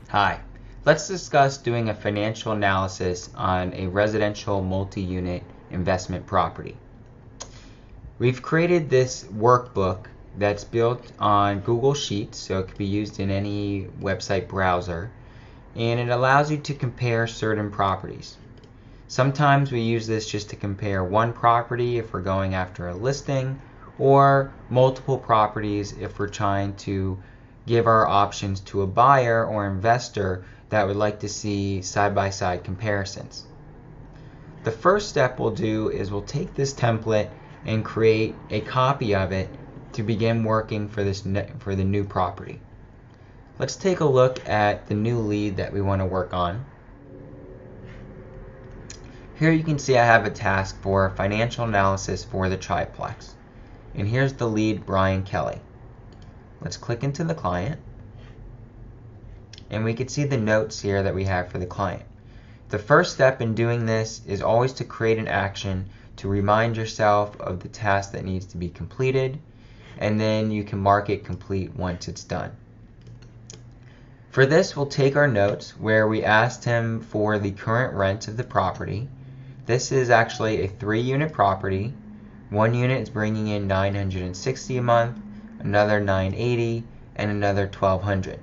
Hi, let's discuss doing a financial analysis on a residential multi-unit investment property. We've created this workbook that's built on Google Sheets, so it can be used in any website browser, and it allows you to compare certain properties. Sometimes we use this just to compare one property if we're going after a listing, or multiple properties if we're trying to give our options to a buyer or investor that would like to see side-by-side comparisons. The first step we'll do is we'll take this template and create a copy of it to begin working for the new property. Let's take a look at the new lead that we want to work on. Here you can see I have a task for financial analysis for the triplex. And here's the lead, Brian Kelly. Let's click into the client. And we can see the notes here that we have for the client. The first step in doing this is always to create an action to remind yourself of the task that needs to be completed, and then you can mark it complete once it's done. For this, we'll take our notes where we asked him for the current rent of the property. This is actually a 3-unit property. One unit is bringing in $960 a month, another $980, and another $1,200.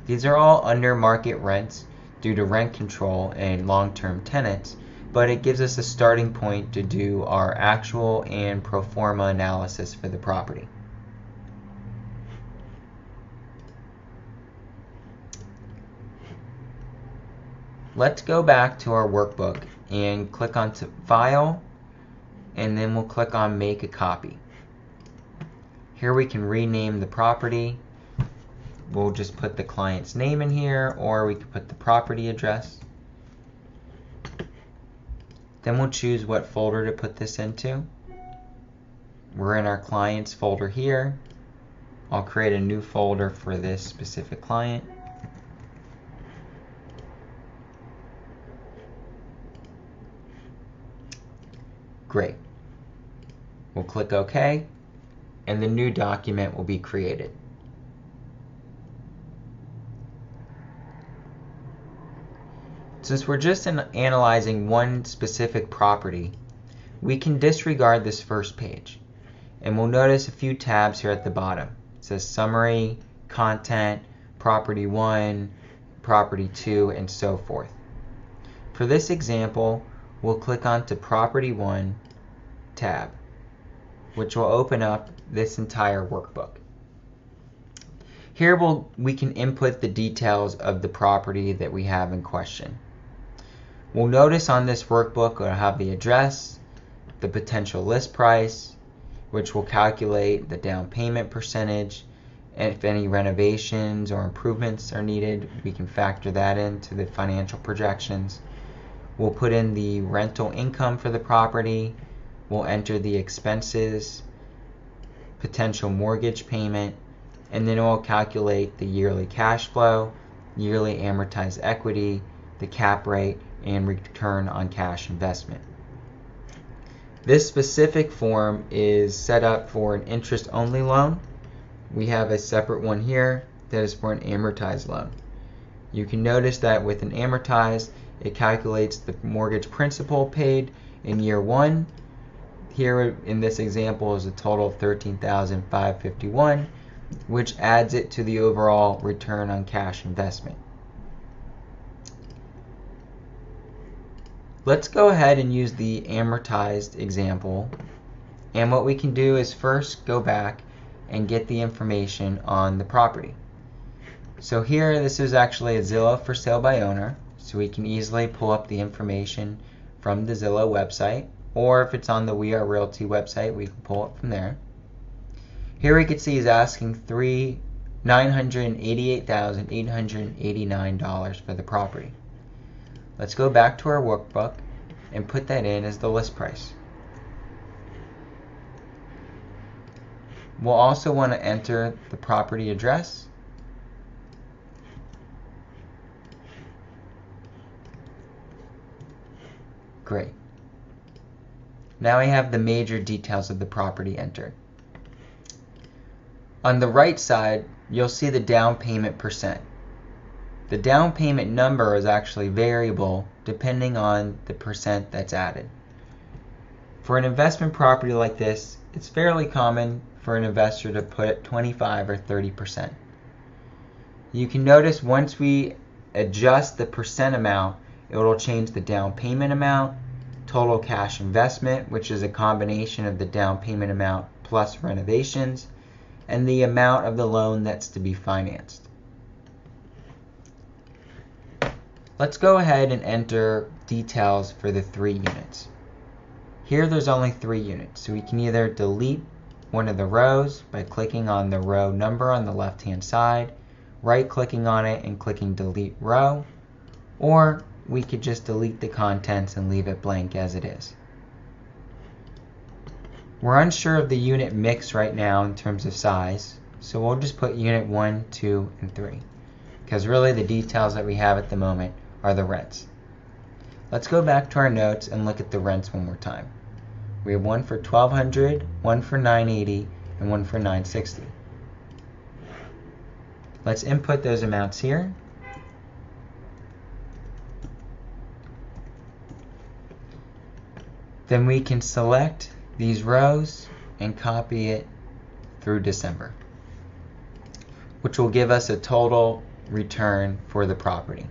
These are all under market rents due to rent control and long-term tenants, but it gives us a starting point to do our actual and pro forma analysis for the property. Let's go back to our workbook and click on File, and then we'll click on Make a Copy. Here we can rename the property. We'll just put the client's name in here, or we could put the property address. Then we'll choose what folder to put this into. We're in our clients folder here. I'll create a new folder for this specific client. Great. We'll click OK, and the new document will be created. Since we're just analyzing one specific property, we can disregard this first page. And we'll notice a few tabs here at the bottom. It says Summary, Content, Property 1, Property 2, and so forth. For this example, we'll click onto Property 1 tab, which will open up this entire workbook. Here we can input the details of the property that we have in question. We'll notice on this workbook we'll have the address, the potential list price, which will calculate the down payment percentage, and if any renovations or improvements are needed, we can factor that into the financial projections. We'll put in the rental income for the property. We'll enter the expenses, potential mortgage payment, and then it will calculate the yearly cash flow, yearly amortized equity, the cap rate, and return on cash investment. This specific form is set up for an interest-only loan. We have a separate one here that is for an amortized loan. You can notice that with an amortized, it calculates the mortgage principal paid in year 1. Here in this example is a total of $13,551, which adds it to the overall return on cash investment. Let's go ahead and use the amortized example. And what we can do is first go back and get the information on the property. So here, this is actually a Zillow for sale by owner. So we can easily pull up the information from the Zillow website. Or if it's on the We Are Realty website, we can pull it from there. Here we can see he's asking $988,889 for the property. Let's go back to our workbook and put that in as the list price. We'll also want to enter the property address. Great. Now we have the major details of the property entered. On the right side, you'll see the down payment percent. The down payment number is actually variable depending on the percent that's added. For an investment property like this, it's fairly common for an investor to put 25 or 30%. You can notice once we adjust the percent amount, it will change the down payment amount, total cash investment, which is a combination of the down payment amount plus renovations, and the amount of the loan that's to be financed. Let's go ahead and enter details for the 3 units. Here there's only 3 units, so we can either delete one of the rows by clicking on the row number on the left-hand side, right-clicking on it and clicking delete row, or we could just delete the contents and leave it blank as it is. We're unsure of the unit mix right now in terms of size, so we'll just put unit 1, 2, and 3, because really the details that we have at the moment are the rents. Let's go back to our notes and look at the rents one more time. We have one for $1,200, one for $980, and one for $960. Let's input those amounts here. Then we can select these rows and copy it through December, which will give us a total return for the property.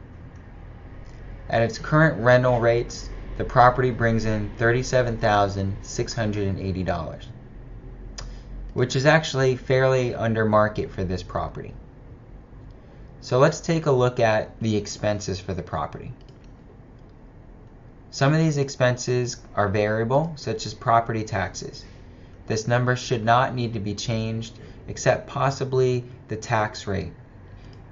At its current rental rates, the property brings in $37,680, which is actually fairly under market for this property. So let's take a look at the expenses for the property. Some of these expenses are variable, such as property taxes. This number should not need to be changed, except possibly the tax rate.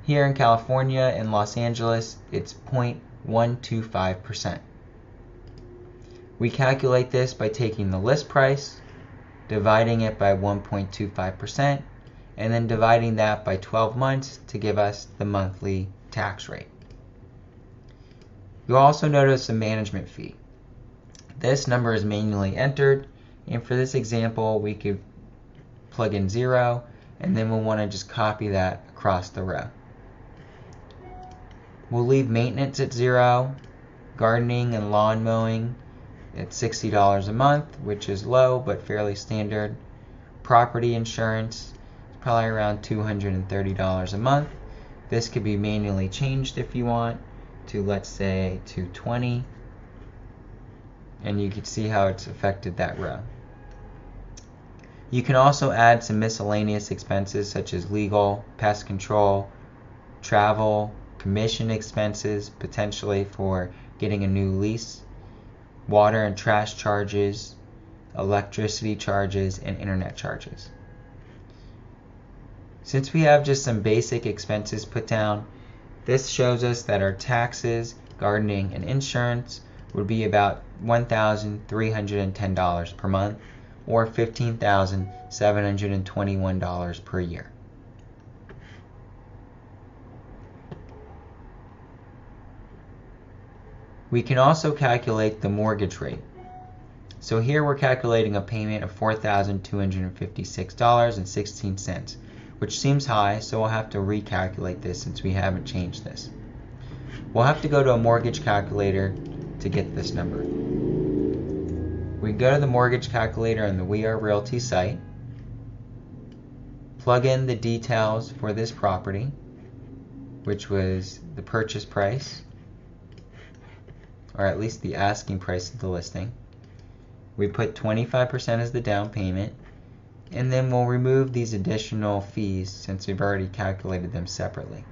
Here in California and Los Angeles, it's 0.125%. We calculate this by taking the list price, dividing it by 1.25%, and then dividing that by 12 months to give us the monthly tax rate. You'll also notice a management fee. This number is manually entered, and for this example we could plug in 0, and then we'll want to just copy that across the row. We'll leave maintenance at 0, gardening and lawn mowing at $60 a month, which is low but fairly standard. Property insurance is probably around $230 a month. This could be manually changed if you want to, let's say, $220, and you can see how it's affected that row. You can also add some miscellaneous expenses such as legal, pest control, travel, commission expenses, potentially for getting a new lease, water and trash charges, electricity charges, and internet charges. Since we have just some basic expenses put down, this shows us that our taxes, gardening, and insurance would be about $1,310 per month, or $15,721 per year. We can also calculate the mortgage rate. So here we're calculating a payment of $4,256.16, which seems high, so we'll have to recalculate this since we haven't changed this. We'll have to go to a mortgage calculator to get this number. We can go to the mortgage calculator on the ARE Realty site, plug in the details for this property, which was the purchase price, or at least the asking price of the listing. We put 25% as the down payment, and then we'll remove these additional fees since we've already calculated them separately.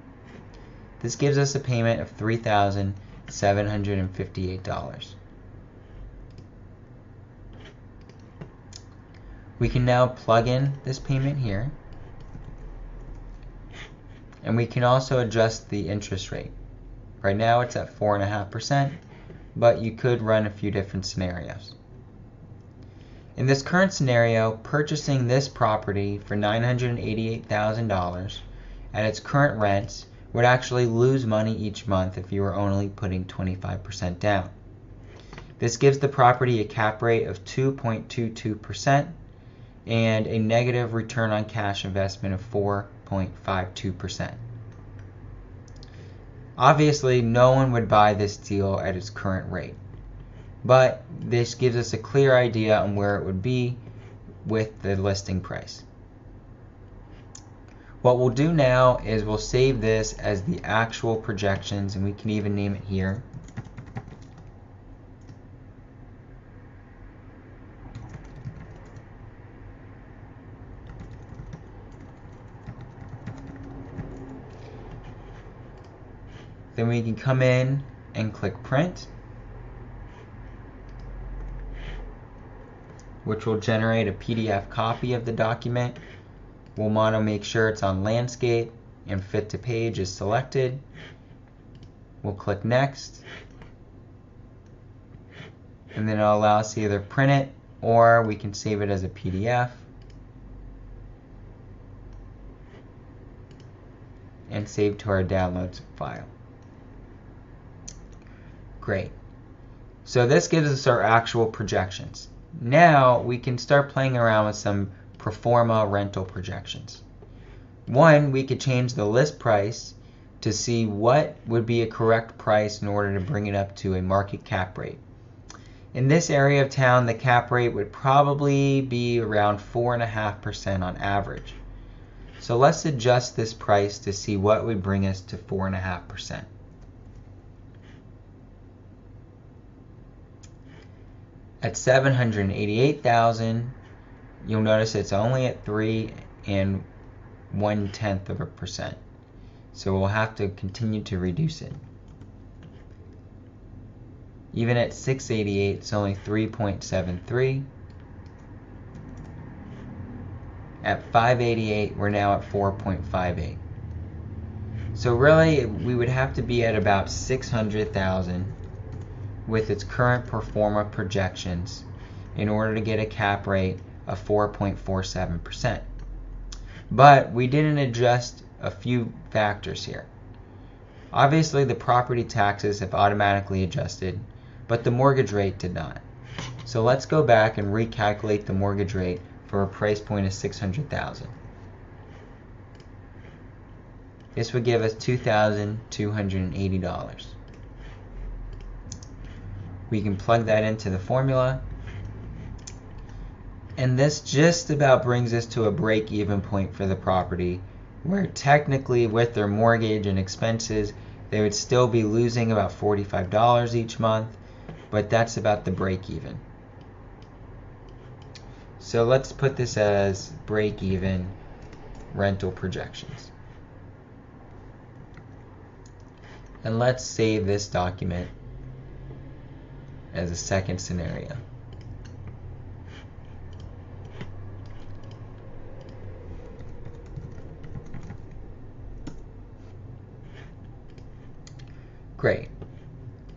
This gives us a payment of $3,758. We can now plug in this payment here, and we can also adjust the interest rate. Right now it's at 4.5%, but you could run a few different scenarios. In this current scenario, purchasing this property for $988,000 at its current rents would actually lose money each month if you were only putting 25% down. This gives the property a cap rate of 2.22% and a negative return on cash investment of 4.52%. Obviously, no one would buy this deal at its current rate, but this gives us a clear idea on where it would be with the listing price. What we'll do now is we'll save this as the actual projections, and we can even name it here. Then we can come in and click print, which will generate a PDF copy of the document. We'll want to make sure it's on landscape and fit to page is selected. We'll click next, and then it'll allow us to either print it or we can save it as a PDF and save to our downloads file. Great. So this gives us our actual projections. Now we can start playing around with some pro forma rental projections. One, we could change the list price to see what would be a correct price in order to bring it up to a market cap rate. In this area of town, the cap rate would probably be around 4.5% on average. So let's adjust this price to see what would bring us to 4.5%. At $788,000, you'll notice it's only at 3 1/10%. So we'll have to continue to reduce it. Even at $688, it's only 3.73. At $588, we're now at 4.58. So really, we would have to be at about $600,000 with its current pro forma projections in order to get a cap rate of 4.47%. But we didn't adjust a few factors here. Obviously, the property taxes have automatically adjusted, but the mortgage rate did not. So let's go back and recalculate the mortgage rate for a price point of $600,000. This would give us $2,280. We can plug that into the formula, and this just about brings us to a break-even point for the property, where technically with their mortgage and expenses they would still be losing about $45 each month, but that's about the break-even. So let's put this as break-even rental projections, and let's save this document as a second scenario. Great.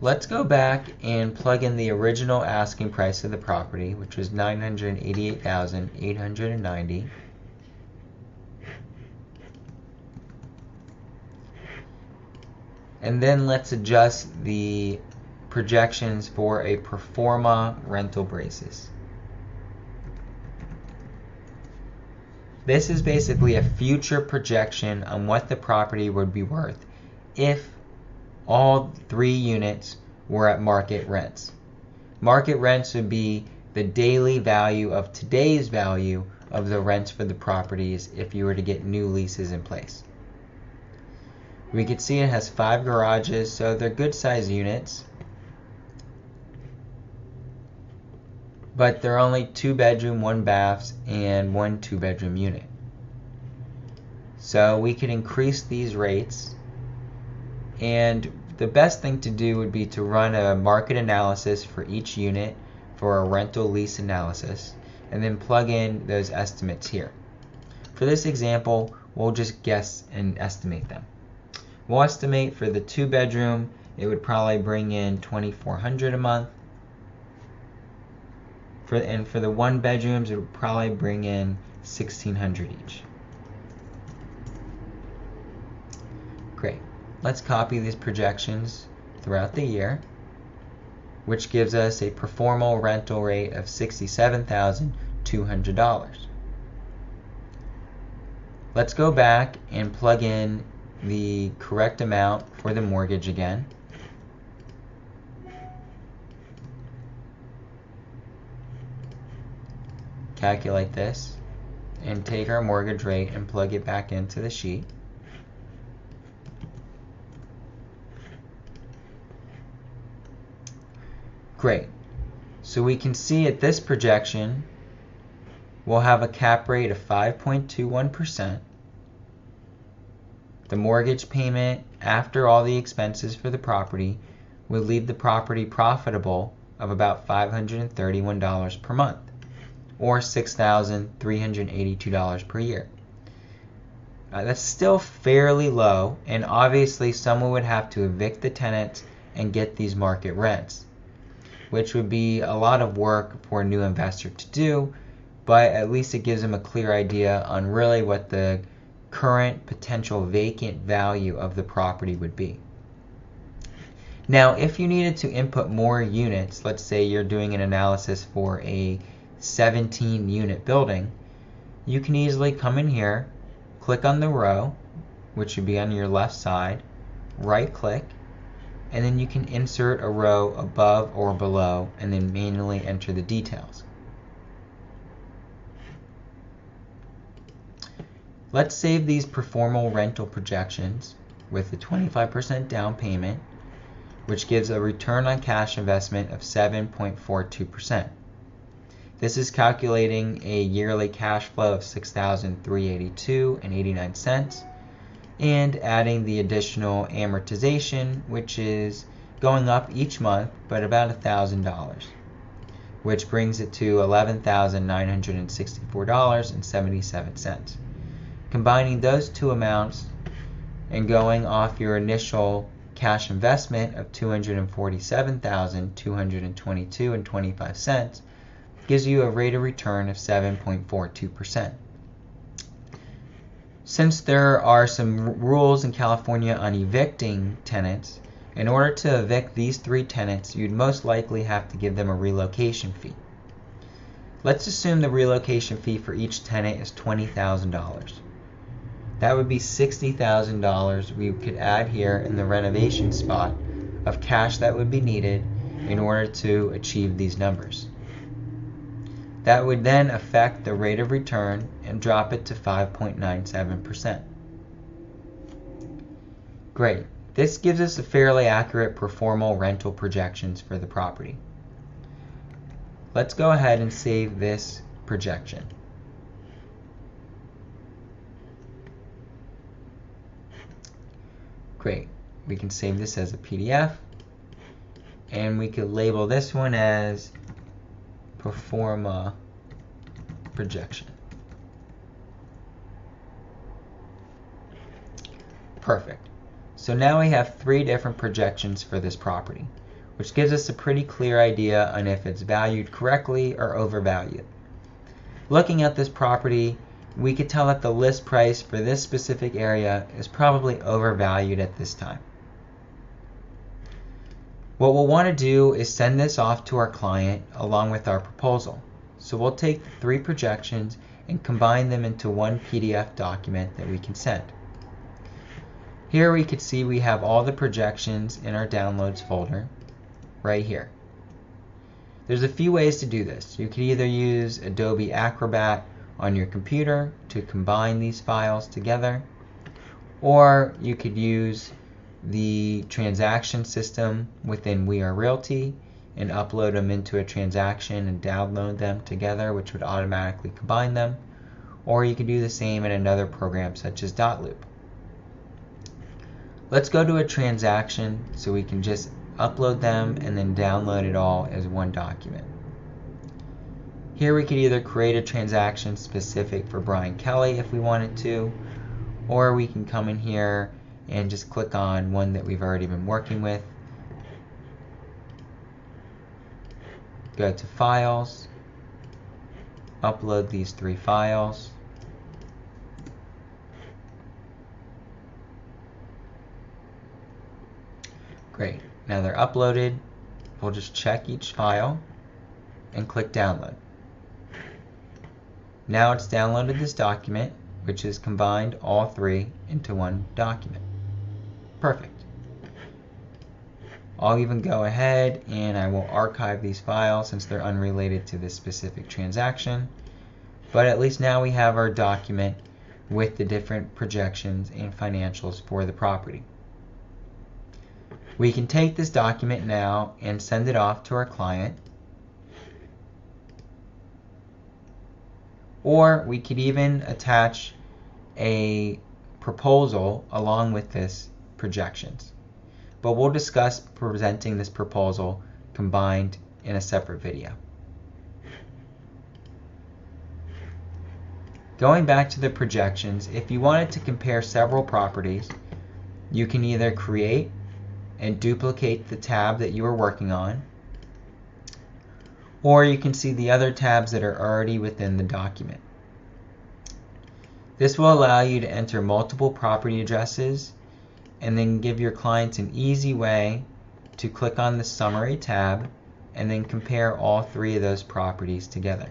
Let's go back and plug in the original asking price of the property, which was $988,890. And then let's adjust the projections for a pro forma rental basis. This is basically a future projection on what the property would be worth if all 3 units were at market rents. Market rents would be the daily value of today's value of the rents for the properties if you were to get new leases in place. We can see it has 5 garages, so they're good size units, but they're only 2-bedroom, 1-baths, and 1 2-bedroom unit. So we could increase these rates, and the best thing to do would be to run a market analysis for each unit for a rental lease analysis, and then plug in those estimates here. For this example, we'll just guess and estimate them. We'll estimate for the 2-bedroom, it would probably bring in $2,400 a month. And for the 1-bedrooms, it would probably bring in $1,600 each. Great. Let's copy these projections throughout the year, which gives us a pro forma rental rate of $67,200. Let's go back and plug in the correct amount for the mortgage again. Calculate this and take our mortgage rate and plug it back into the sheet. Great. So we can see at this projection we'll have a cap rate of 5.21%. The mortgage payment after all the expenses for the property would leave the property profitable of about $531 per month, or $6,382 per year. That's still fairly low, and obviously someone would have to evict the tenants and get these market rents, which would be a lot of work for a new investor to do, but at least it gives them a clear idea on really what the current potential vacant value of the property would be. Now, if you needed to input more units, let's say you're doing an analysis for a 17-unit building, you can easily come in here, click on the row, which would be on your left side, right-click, and then you can insert a row above or below and then manually enter the details. Let's save these performal rental projections with a 25% down payment, which gives a return on cash investment of 7.42%. This is calculating a yearly cash flow of $6,382.89 and adding the additional amortization, which is going up each month but about $1,000, which brings it to $11,964.77. Combining those two amounts and going off your initial cash investment of $247,222.25 gives you a rate of return of 7.42%. Since there are some rules in California on evicting tenants, in order to evict these 3 tenants, you'd most likely have to give them a relocation fee. Let's assume the relocation fee for each tenant is $20,000. That would be $60,000 we could add here in the renovation spot of cash that would be needed in order to achieve these numbers. That would then affect the rate of return and drop it to 5.97%. Great. This gives us a fairly accurate performal rental projections for the property. Let's go ahead and save this projection. Great. We can save this as a PDF, and we could label this one as Performa projection. Perfect. So now we have 3 different projections for this property, which gives us a pretty clear idea on if it's valued correctly or overvalued. Looking at this property, we could tell that the list price for this specific area is probably overvalued at this time. What we'll want to do is send this off to our client along with our proposal. So we'll take the 3 projections and combine them into one PDF document that we can send. Here we could see we have all the projections in our downloads folder right here. There's a few ways to do this. You could either use Adobe Acrobat on your computer to combine these files together, or you could use the transaction system within ARE Realty and upload them into a transaction and download them together, which would automatically combine them, or you could do the same in another program such as dotloop. Let's go to a transaction so we can just upload them and then download it all as one document. Here we could either create a transaction specific for Brian Kelly if we wanted to, or we can come in here and just click on one that we've already been working with. Go to Files, upload these 3 files. Great. Now they're uploaded. We'll just check each file and click Download. Now it's downloaded this document, which has combined all 3 into one document. Perfect. I'll even go ahead and I will archive these files since they're unrelated to this specific transaction. But at least now we have our document with the different projections and financials for the property. We can take this document now and send it off to our client. Or we could even attach a proposal along with this projections. But we'll discuss presenting this proposal combined in a separate video. Going back to the projections, if you wanted to compare several properties, you can either create and duplicate the tab that you are working on, or you can see the other tabs that are already within the document. This will allow you to enter multiple property addresses and then give your clients an easy way to click on the Summary tab and then compare all three of those properties together.